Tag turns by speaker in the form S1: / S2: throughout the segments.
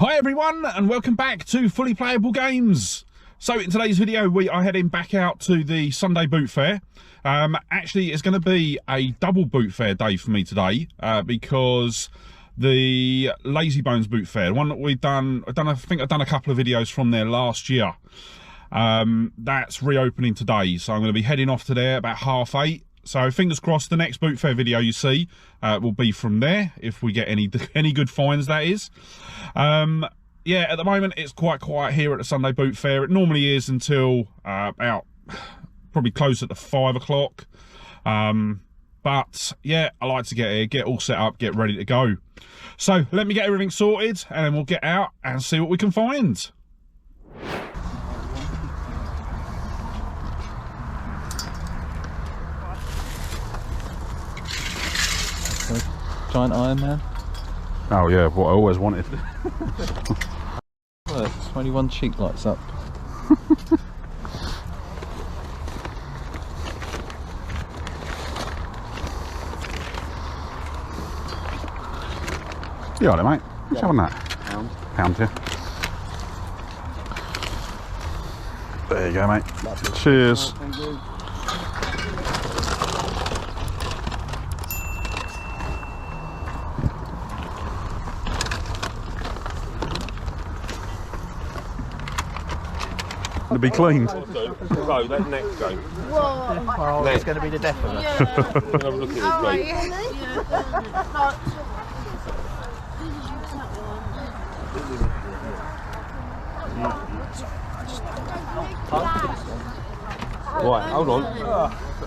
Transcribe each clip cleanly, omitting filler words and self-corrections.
S1: Hi everyone, and welcome back to Fully Playable Games. So in today's video we are heading back out to the Sunday boot fair. Actually it's going to be a double boot fair day for me today, because the Lazy Bones boot fair, the one that we've done, I think I've done a couple of videos from there last year. That's reopening today, so I'm going to be heading off to there about 8:30. So fingers crossed the next boot fair video you see will be from there, if we get any good finds, that is. Yeah, at the moment it's quite quiet here at the Sunday boot fair. It normally is until about probably close at the 5 o'clock. But yeah, I like to get here, get all set up, get ready to go. So let me get everything sorted and then we'll get out and see what we can find.
S2: Giant Iron Man.
S1: Oh yeah, what I always wanted.
S2: Look, only one cheek lights up.
S1: You alright, mate? What's having that? Pound, yeah. There you go, mate. Cheers.
S2: Thank you.
S1: To be cleaned.
S3: Go, that next go.
S4: Oh, it's going to be the death of us.
S3: Have a look at it, mate. Right, hold on.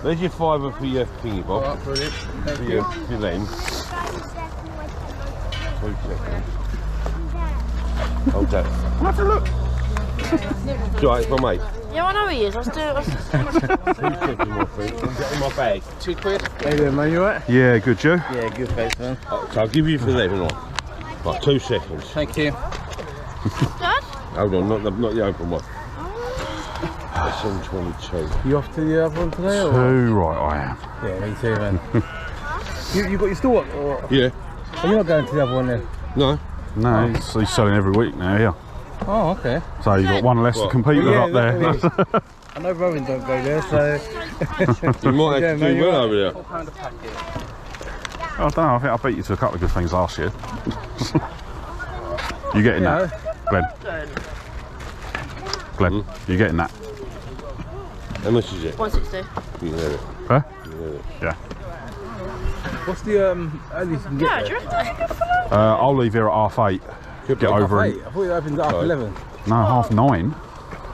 S3: There's your fiver for your thingy bob. For your lens. 2 seconds. Hold that.
S1: Have a look.
S3: Right, it's my mate.
S5: Yeah, I know he is. I was doing.
S3: 2 seconds, my friend. Get in my bag.
S4: £2. How you doing, man? You alright?
S1: Yeah, good, Joe.
S4: Yeah, good face, man.
S3: So I'll give you for 11, right, 2 seconds.
S4: Thank you.
S5: Dad?
S3: Hold on, not the open one. That's on 22.
S4: You off to the other one today? Or?
S1: Too right I am.
S4: Yeah, me too, man. you got your store up? Or?
S3: Yeah.
S4: Are you not going to the other one then?
S3: No.
S1: No, he's selling every week now, yeah.
S4: Oh, okay.
S1: So you've got one less to compete with up there.
S4: I know Rowan don't go there, so...
S3: You might have to do well over there.
S4: £4 a packet.
S1: I don't know, I think I beat you to a couple of good things last year. You getting that, Glenn? Glenn, you getting that?
S3: How much is it?
S5: 160.
S3: You can have it.
S1: Huh?
S3: You can have it.
S1: Yeah.
S4: What's the earliest you can get
S5: Yeah, do
S4: there?
S5: you reckon?
S1: I'll leave here at 8:30. Get over
S4: Half
S1: and...
S4: 8? I thought it opened at half 11.
S1: No, 9:30.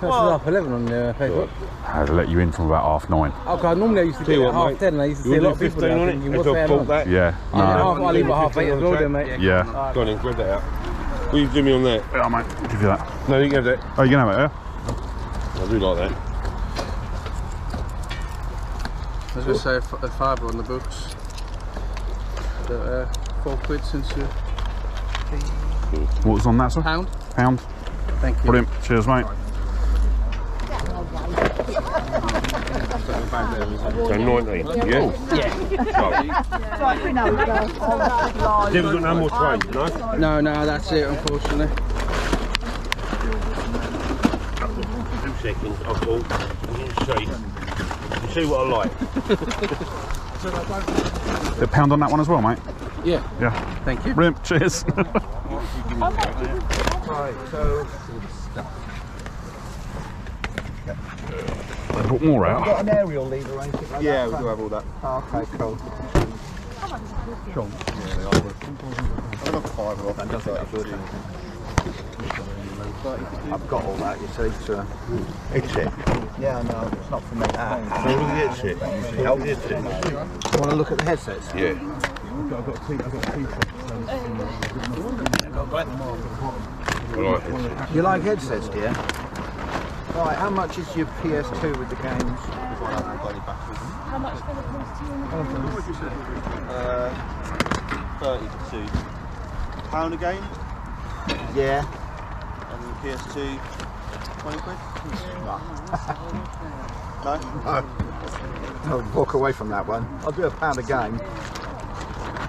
S4: That's half 11 on Facebook.
S1: I'd let you in from about 9:30.
S4: Okay, normally I used to get it at half 10 and I used to see a lot of people there.
S3: on it?
S4: Thinking,
S3: If
S4: what's
S3: I
S4: going
S3: bought
S4: on?
S3: that.
S1: Yeah,
S4: Yeah,
S1: no.
S4: I'll leave at half 8 as well then, mate.
S1: Yeah.
S3: Go on in, grab that out. Will you do me on that?
S1: Yeah, mate, give you that.
S3: No, you can have that.
S1: Oh, you can have it, yeah?
S3: I do like that.
S4: I was going to say a fiver on the books. £4 since you...
S1: What was on that, sir?
S4: Pound.
S1: Pound.
S4: Thank you.
S1: Brilliant. Cheers, mate.
S3: So 19, yeah? Never got no more trains, no?
S4: No, that's it, unfortunately.
S3: 2 seconds, I'll call. You see what I like.
S1: A pound on that one as well, mate?
S4: Yeah.
S1: Yeah.
S4: Thank you.
S1: Brilliant. Cheers.
S4: Right, so...
S1: I brought more out.
S4: Got an aerial lead or anything like that?
S6: Yeah, we do have all that.
S4: Oh, okay, cool.
S6: Yeah, they are worth. I've got 5 off and 30. I've got all that, you see, so...
S3: It's it.
S6: Yeah, no, it's not for me.
S3: So look at this shit. How is it?
S6: Want to look at the headsets?
S3: Yeah.
S6: I've got
S3: I like it.
S6: You like headsets, do you? Right, how much is your PS2 with the games?
S5: How much for the PS2?
S7: 32 pound a game,
S6: Yeah.
S7: and the PS2 20 quid. No?
S6: I'll walk away from that one. I'll do £1 a game.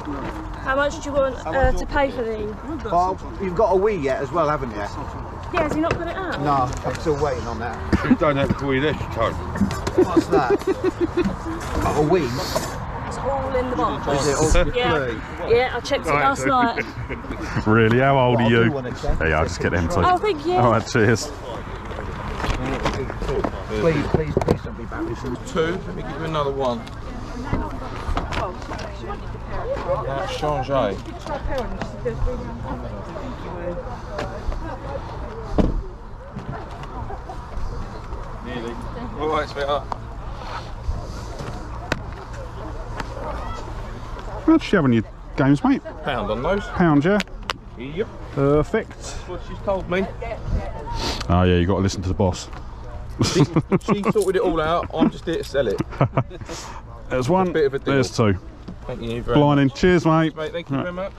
S5: How much do you want to pay for these?
S6: Well, you've got a Wii yet as well, haven't you?
S5: Yeah, has he not put it out?
S6: No, I'm still waiting on that.
S3: You don't have to eat this, Tony.
S6: What's that? A Wii?
S5: It's all in the box.
S6: Is it all blue?
S5: Yeah, I checked it last night.
S1: Really? How old are you?
S6: Want to check?
S1: There you are, just get them two.
S5: Oh, thank you.
S1: Alright, cheers.
S6: Please don't be bad.
S2: Two, let me give you another one. Change. Nearly. All right, sweetheart.
S1: How much do you have on your games, mate?
S2: Pound on those.
S1: Pound, yeah?
S2: Yep.
S1: Perfect.
S2: That's what she's told me.
S1: Oh yeah, you got to listen to the boss.
S2: She sorted it all out. I'm just here to sell it.
S1: There's one,
S2: bit of a deal.
S1: there's two.
S2: Thank you very
S1: Blinding. Cheers, mate.
S2: much. Mate, thank you very much.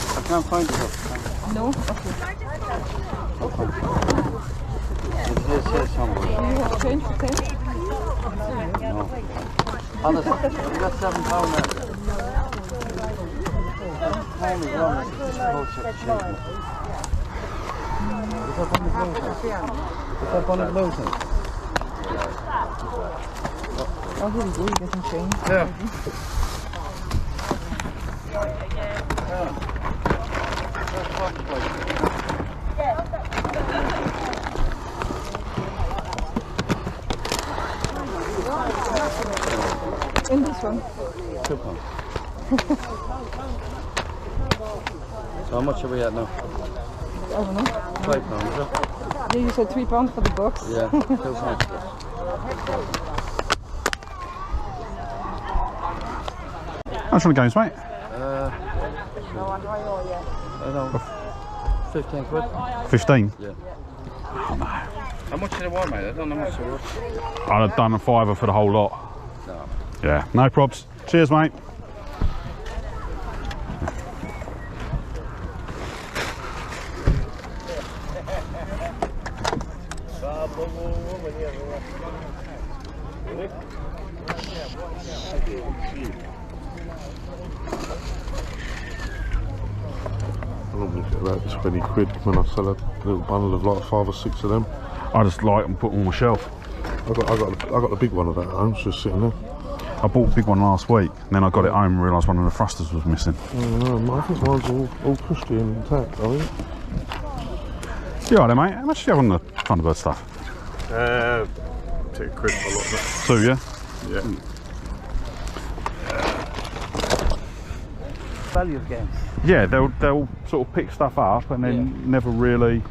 S8: I can't find it.
S5: No?
S8: It says somewhere.
S5: You have change for 10?
S8: No. Others, you got £7 there. £7 is wrong. It's supposed to change. Is that on the closing? Is that on the closing?
S5: Oh, here we go, you get some change.
S8: Yeah.
S5: In this one?
S8: £2. So how much are we at now?
S5: I don't know.
S8: £5, is it?
S5: Yeah, you said £3 for the box.
S8: Yeah, £2.
S1: How much on the games, mate?
S8: I don't know. 15 quid?
S1: 15.
S8: Yeah. How much is it worth, mate? I don't know how much it worth.
S1: I'd have done a fiver for the whole lot.
S8: No.
S1: Yeah, no probs. Cheers, mate.
S9: I normally get about 20 quid when I sell a little bundle of like 5 or 6 of them.
S1: I just like them, put them on my shelf.
S9: I got the big one of that at home, it's just sitting there.
S1: I bought a big one last week, and then I got it home and realised one of the thrusters was missing.
S9: I think mine's all cushy and intact, I think.
S1: You alright, mate? How much do you have on the Thunderbird stuff?
S9: £2 quid for a lot of it.
S1: 2, yeah?
S9: Yeah.
S8: Value of games.
S1: Yeah, they'll sort of pick stuff up and then never really.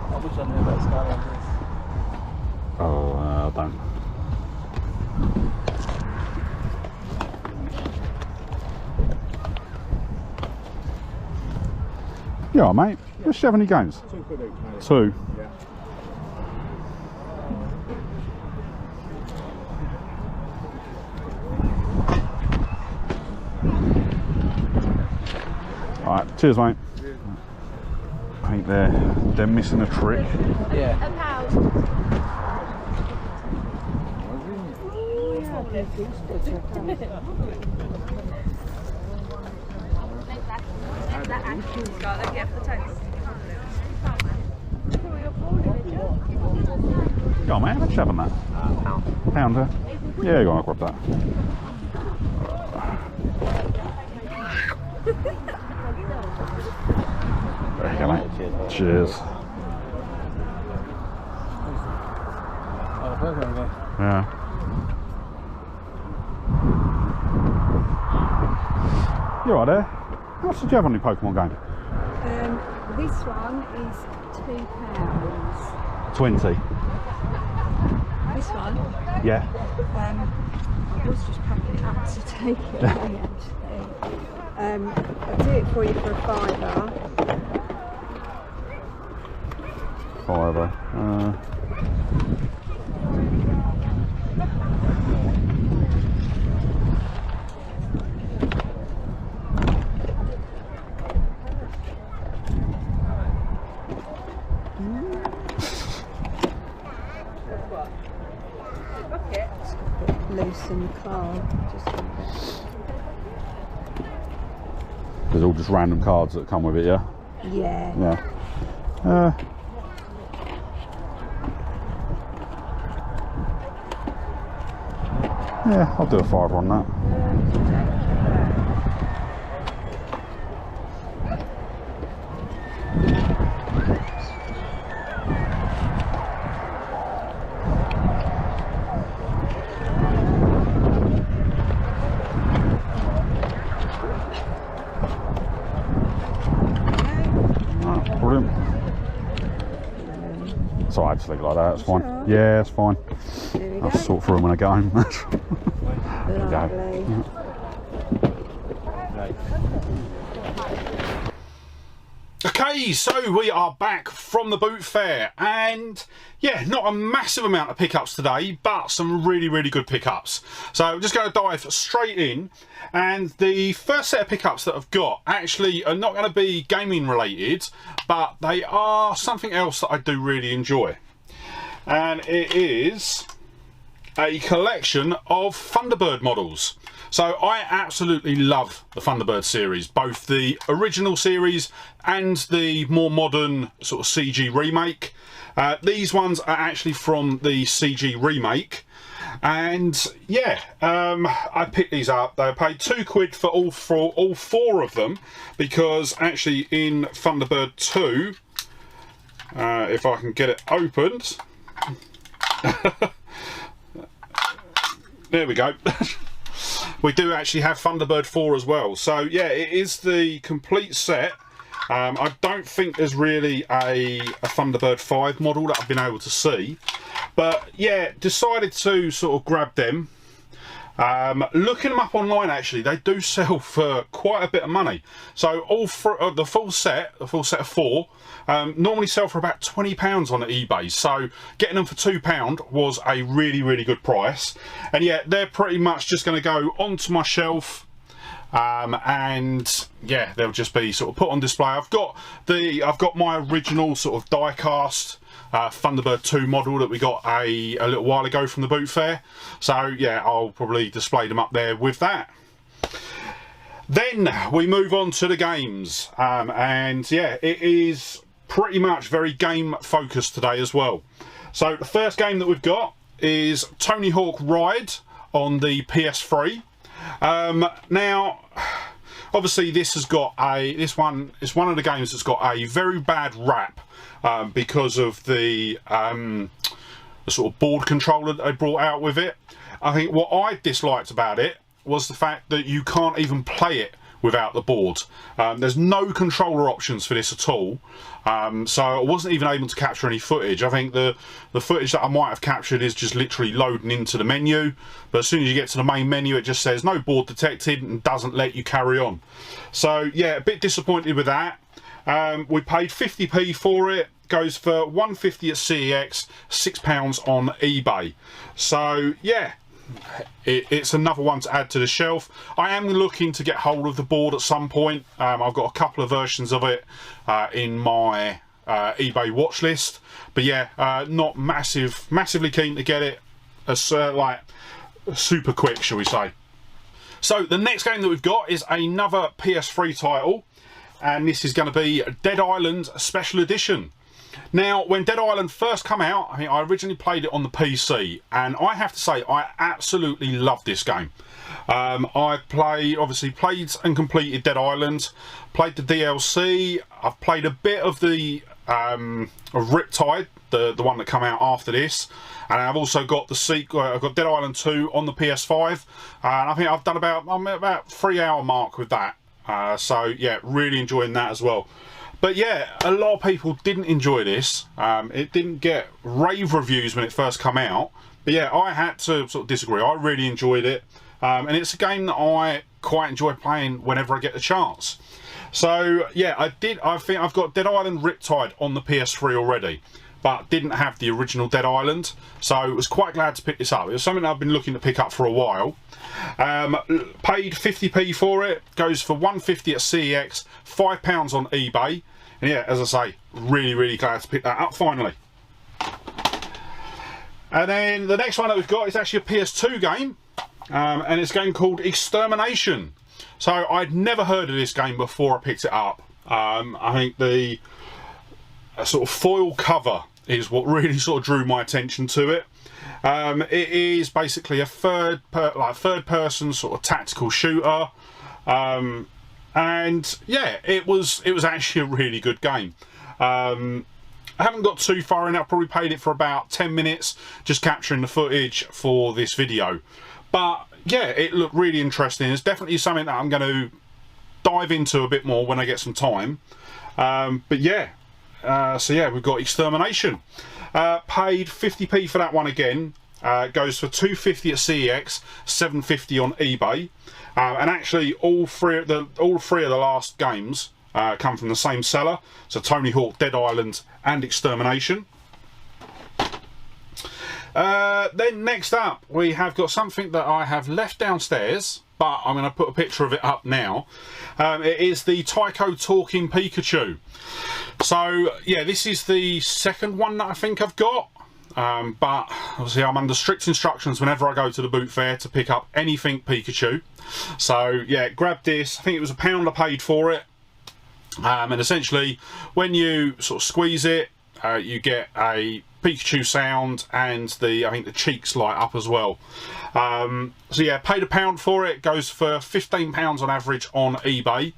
S8: How much I know about Skylanders?
S1: Oh, I don't. You alright, mate? How much do you have any games?
S9: 2 quid each, mate.
S1: 2.
S9: Yeah.
S1: Alright, cheers, mate. I think they're missing a trick.
S8: Yeah.
S1: Go on, mate. How much you have on that? Pound. Huh? Yeah, go on, I'll grab that. There you go, mate. Cheers. Yeah. You alright there? How much did you have on your Pokemon game?
S5: This one is £2.
S1: 20.
S5: This one,
S1: Yeah.
S5: I was just packing it up to take it away actually. I'll do it for you for a £5.
S1: Fiver.
S5: Loose in the card.
S1: There's all just random cards that come with it, yeah?
S5: Yeah.
S1: Yeah. Yeah, I'll do a £5 on that. Brilliant. It's alright, just leave it like that, it's fine.
S5: Sure.
S1: Yeah, it's fine.
S5: There we
S1: I'll
S5: go.
S1: sort through them when I get home.
S5: Lovely.
S1: Okay, so we are back from the boot fair, and yeah, not a massive amount of pickups today, but some really, really good pickups. So I'm just going to dive straight in, and the first set of pickups that I've got actually are not going to be gaming related, but they are something else that I do really enjoy. And it is a collection of Thunderbird models. So I absolutely love the Thunderbird series, both the original series and the more modern sort of CG remake. These ones are actually from the CG remake, and yeah, I picked these up. They paid £2 for all four of them, because actually in Thunderbird 2, if I can get it opened, there we go. We do actually have Thunderbird 4 as well. So yeah, it is the complete set. I don't think there's really a Thunderbird 5 model that I've been able to see. But yeah, decided to sort of grab them. Looking them up online, actually, they do sell for quite a bit of money. So the full set of 4, normally sell for about £20 on eBay. So getting them for £2 was a really, really good price. And yeah, they're pretty much just going to go onto my shelf. And yeah, they'll just be sort of put on display. I've got my original sort of die-cast Thunderbird 2 model that we got a little while ago from the boot fair. So yeah, I'll probably display them up there with that. Then we move on to the games, and yeah, it is pretty much very game focused today as well. So the first game that we've got is Tony Hawk Ride on the PS3. Now obviously this has got this one is one of the games that's got a very bad rap because of the sort of board controller that they brought out with it. I think what I disliked about it was the fact that you can't even play it without the board. There's no controller options for this at all, so I wasn't even able to capture any footage. I think the footage that I might have captured is just literally loading into the menu, but as soon as you get to the main menu it just says no board detected and doesn't let you carry on. So yeah, a bit disappointed with that. We paid 50p for it. Goes for £1.50 at CEX, £6 on eBay. So yeah, it's another one to add to the shelf. I am looking to get hold of the board at some point. I've got a couple of versions of it in my eBay watch list, but yeah, not massively keen to get it as like super quick, shall we say. So the next game that we've got is another PS3 title, and this is going to be Dead Island Special Edition. Now, when Dead Island first came out, I think I originally played it on the PC, and I have to say I absolutely love this game. Obviously played and completed Dead Island, played the DLC. I've played a bit of the of Riptide, the one that came out after this, and I've also got the sequel. I've got Dead Island 2 on the PS5, and I think I've done I'm at about 3-hour mark with that. So yeah, really enjoying that as well. But yeah, a lot of people didn't enjoy this. It didn't get rave reviews when it first came out. But yeah, I had to sort of disagree. I really enjoyed it. And it's a game that I quite enjoy playing whenever I get the chance. So yeah, I think I've got Dead Island Riptide on the PS3 already, but didn't have the original Dead Island. So I was quite glad to pick this up. It was something I've been looking to pick up for a while. Paid 50p for it. Goes for 150 at CEX, £5 on eBay. And yeah, as I say, really glad to pick that up finally. And then the next one that we've got is actually a PS2 game, and it's a game called Extermination. So I'd never heard of this game before I picked it up. I think the sort of foil cover is what really sort of drew my attention to it. It is basically a third person sort of tactical shooter. And yeah, it was actually a really good game. I haven't got too far in. I've probably played it for about 10 minutes, just capturing the footage for this video. But yeah, it looked really interesting. It's definitely something that I'm going to dive into a bit more when I get some time. But yeah, so yeah, we've got Extermination. Paid 50p for that one again. Goes for 250 at CEX, 750 on eBay. And actually, all three of the last games come from the same seller. So Tony Hawk, Dead Island, and Extermination. Then next up, we have got something that I have left downstairs, but I'm going to put a picture of it up now. It is the Tycho Talking Pikachu. So yeah, this is the second one that I think I've got. But obviously I'm under strict instructions whenever I go to the boot fair to pick up anything Pikachu. So yeah, grabbed this. I think it was £1 I paid for it. And essentially, when you sort of squeeze it, you get a Pikachu sound, and I think the cheeks light up as well. So yeah, paid £1 for it. Goes for £15 on average on eBay.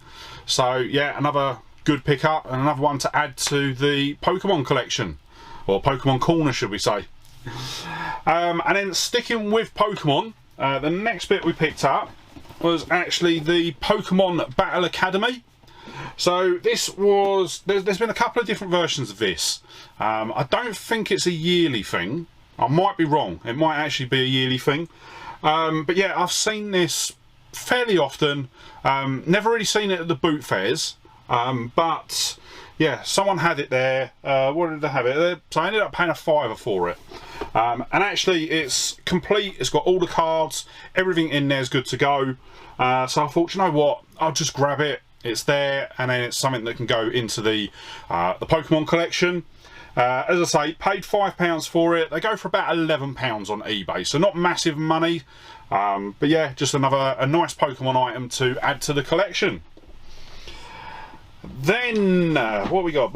S1: So yeah, another good pickup, and another one to add to the Pokemon collection, or Pokemon corner, should we say. And then sticking with Pokemon, the next bit we picked up was actually the Pokemon Battle Academy. So this was, there's been a couple of different versions of this. I don't think it's a yearly thing. I might be wrong. It might actually be a yearly thing. But yeah, I've seen this fairly often. Never really seen it at the boot fairs. But yeah, someone had it there. What did they have it? So I ended up paying £5 for it. And actually it's complete. It's got all the cards. Everything in there is good to go. So I thought, you know what? I'll just grab it. It's there, and then it's something that can go into the Pokemon collection. As I say, paid £5 for it. They go for about £11 on eBay, so not massive money. But yeah, just a nice Pokemon item to add to the collection. Then what we got?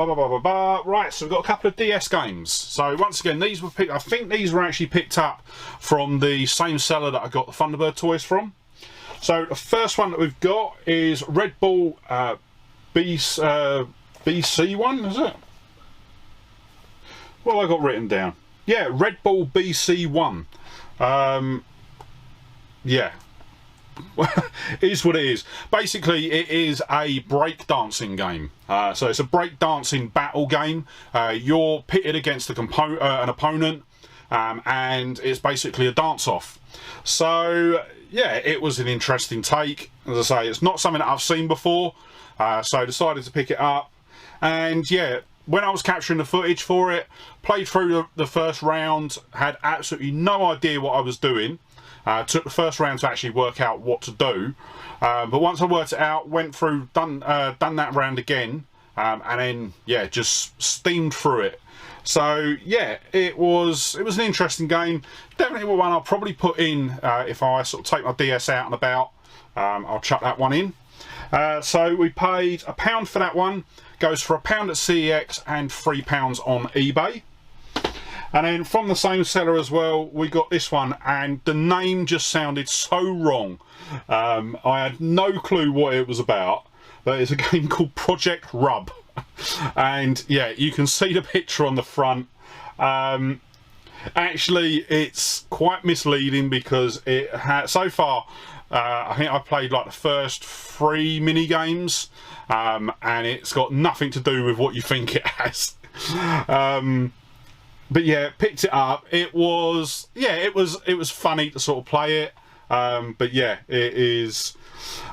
S1: Right, so we've got a couple of DS games. So once again, these were picked. I think these were actually picked up from the same seller that I got the Thunderbird toys from. So the first one that we've got is Red Bull BC one, is it? What have I got written down? Yeah, Red Bull BC1. Yeah. It is what it is. Basically, it is a breakdancing game. So it's a breakdancing battle game. You're pitted against an opponent, and it's basically a dance-off. So yeah, it was an interesting take. As I say, it's not something that I've seen before, so I decided to pick it up. And yeah, when I was capturing the footage for it, played through the first round, had absolutely no idea what I was doing. Took the first round to actually work out what to do, but once I worked it out, went through, done that round again, and then yeah, just steamed through it. So yeah, it was an interesting game. Definitely one I'll probably put in if I sort of take my DS out and about. I'll chuck that one in. So we paid £1 for that one. Goes for £1 at CEX and £3 on eBay. And then from the same seller as well, we got this one, and the name just sounded so wrong. I had no clue what it was about, but it's a game called Project Rub. And yeah, you can see the picture on the front. Actually, it's quite misleading because it has, so far, I think I played like the first 3 mini games, and it's got nothing to do with what you think it has. But yeah, picked it up. It was, yeah, it was funny to sort of play it. But yeah, it is.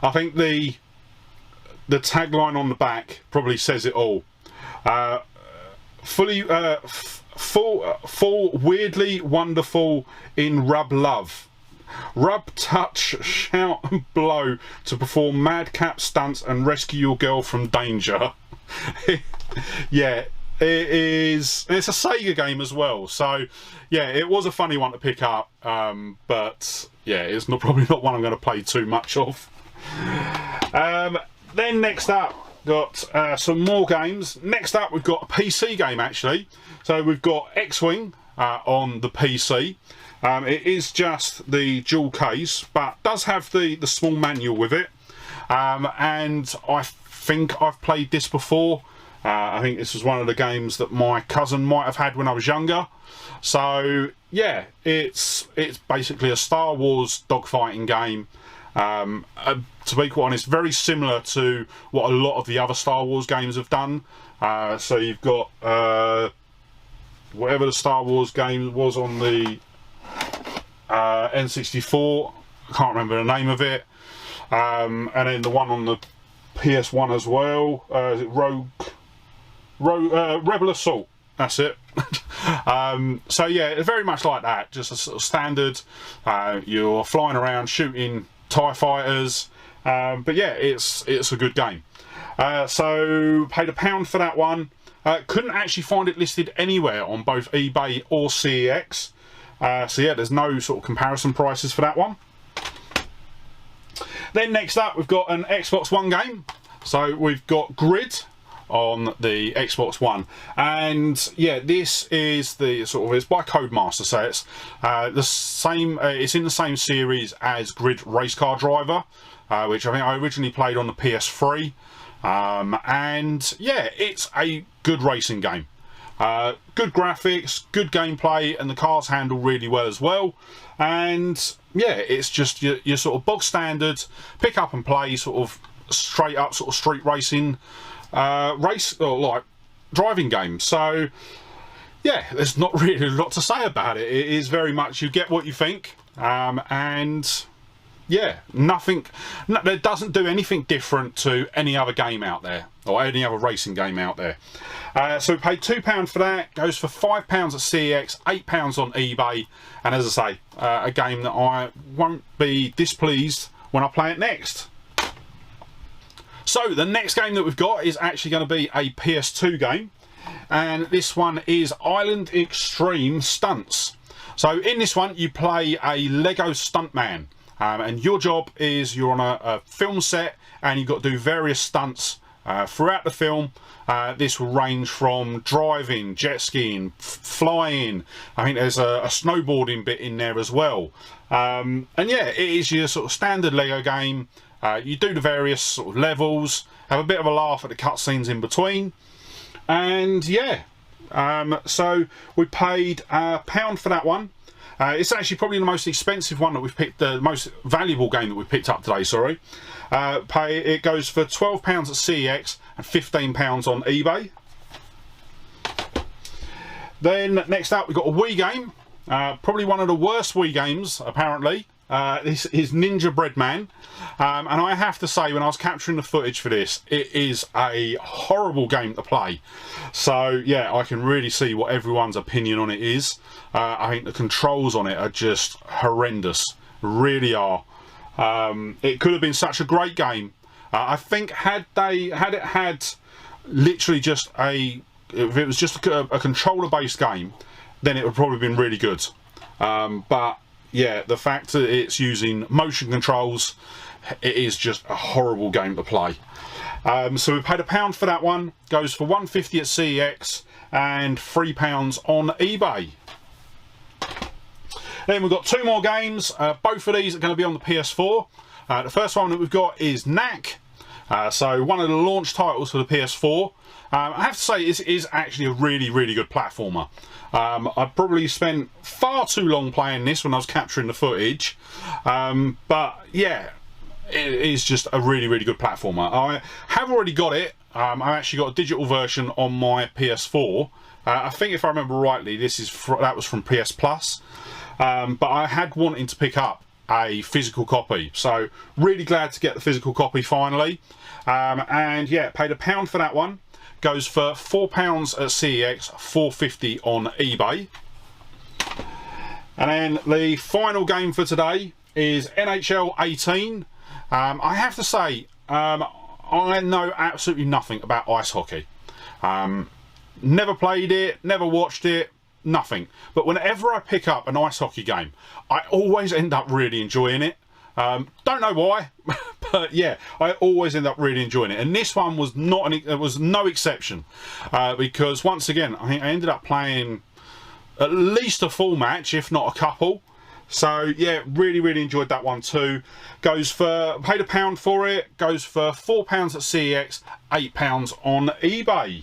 S1: I think the tagline on the back probably says it all. Full weirdly wonderful in rub love. Rub, touch, shout and blow to perform madcap stunts and rescue your girl from danger. Yeah, it is. It's a Sega game as well, so yeah, it was a funny one to pick up, but yeah, it's probably not one I'm going to play too much of. Then next up, got some more games. Next up, we've got a PC game actually. So we've got X-Wing on the PC. It is just the dual case, but does have the small manual with it. And I think I've played this before. I think this was one of the games that my cousin might have had when I was younger. So yeah, it's basically a Star Wars dogfighting game. To be quite honest, very similar to what a lot of the other Star Wars games have done. So you've got whatever the Star Wars game was on the N64, I can't remember the name of it, and then the one on the PS1 as well, is it Rebel Assault, that's it. So yeah, very much like that, just a sort of standard, you're flying around shooting TIE fighters, but yeah, it's a good game. So paid £1 for that one. Couldn't actually find it listed anywhere on both eBay or CEX. So yeah, there's no sort of comparison prices for that one. Then next up, we've got an Xbox One game. So we've got Grid on the Xbox One, and yeah, this is the sort of, it's by Codemaster, so it's the same. It's in the same series as Grid Race Car Driver, which I think I originally played on the PS3. And yeah, it's a good racing game. Good graphics, good gameplay, and the cars handle really well as well. And yeah, it's just your sort of bog standard pick up and play sort of straight up sort of street racing race, or like driving game. So yeah, there's not really a lot to say about it. It is very much, you get what you think, and yeah, it doesn't do anything different to any other game out there, or any other racing game out there. So we paid £2 for that. Goes for £5 at CEX, £8 on eBay, and as I say, a game that I won't be displeased when I play it next. So the next game that we've got is actually going to be a PS2 game, and this one is Island Extreme Stunts. So in this one, you play a Lego stuntman. And your job is, you're on a film set, and you've got to do various stunts throughout the film. This will range from driving, jet skiing, flying. I think there's a snowboarding bit in there as well. And yeah, it is your sort of standard Lego game. You do the various sort of levels, have a bit of a laugh at the cutscenes in between, and yeah. So we paid £1 for that one. It's actually probably the most expensive one that we've picked, the most valuable game that we've picked up today, sorry. It goes for £12 at CEX and £15 on eBay. Then next up, we've got a Wii game. Probably one of the worst Wii games, apparently. This is Ninja Breadman. And I have to say, when I was capturing the footage for this, it is a horrible game to play. So yeah, I can really see what everyone's opinion on it is. I think the controls on it are just horrendous, really are. It could have been such a great game. I think had it had literally just if it was just a controller based game, then it would probably have been really good. But yeah, the fact that it's using motion controls, it is just a horrible game to play. So we paid £1 for that one. Goes for $1.50 at CEX and £3 on eBay. Then we've got 2 more games. Both of these are going to be on the PS4. The first one that we've got is Knack. So one of the launch titles for the PS4. I have to say, this is actually a really, really good platformer. I probably spent far too long playing this when I was capturing the footage. But yeah, it is just a really, really good platformer. I have already got it. I actually got a digital version on my PS4. I think if I remember rightly, that was from PS Plus. But I had wanting to pick up a physical copy, so really glad to get the physical copy finally. And yeah, paid £1 for that one. Goes for £4 at CEX, $4.50 on eBay. And then the final game for today is NHL 18. I have to say, I know absolutely nothing about ice hockey. Never played it, never watched it, nothing. But whenever I pick up an ice hockey game, I always end up really enjoying it. Don't know why, but yeah, I always end up really enjoying it. And this one was it was no exception, because once again, I ended up playing at least a full match, if not a couple. So yeah, really, really enjoyed that one too. Paid £1 for it. Goes for £4 at CEX, £8 on eBay.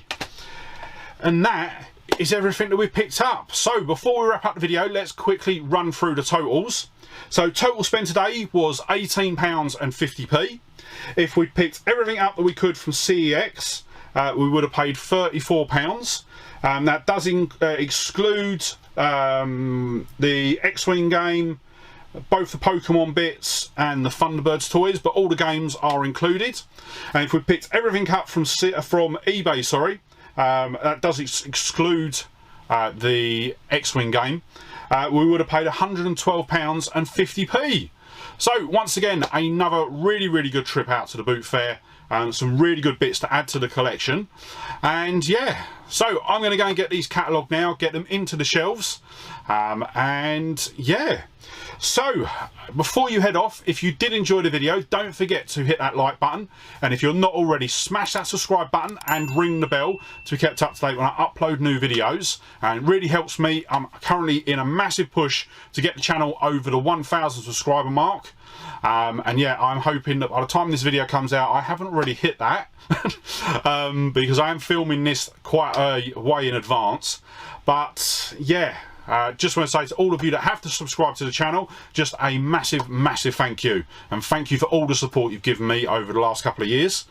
S1: And that is everything that we've picked up. So before we wrap up the video, let's quickly run through the totals. So total spend today was £18.50. If we'd picked everything up that we could from CEX, we would have paid £34. That does exclude the X-Wing game, both the Pokemon bits and the Thunderbirds toys, but all the games are included. And if we picked everything up from eBay, sorry, that does exclude the X-Wing game, we would have paid £112.50. So once again, another really, really good trip out to the boot fair. Some really good bits to add to the collection. And yeah, so I'm going to go and get these catalogued now, get them into the shelves. And yeah, so before you head off, if you did enjoy the video, don't forget to hit that like button. And if you're not already, smash that subscribe button and ring the bell to be kept up to date when I upload new videos. And it really helps me. I'm currently in a massive push to get the channel over the 1,000 subscriber mark. And yeah, I'm hoping that by the time this video comes out, I haven't already hit that because I am filming this quite a way in advance. But yeah, just want to say to all of you that have to subscribe to the channel, just a massive, massive thank you. And thank you for all the support you've given me over the last couple of years.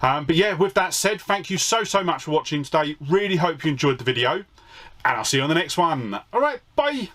S1: But yeah, with that said, thank you so much for watching today. Really hope you enjoyed the video. And I'll see you on the next one. All right, bye.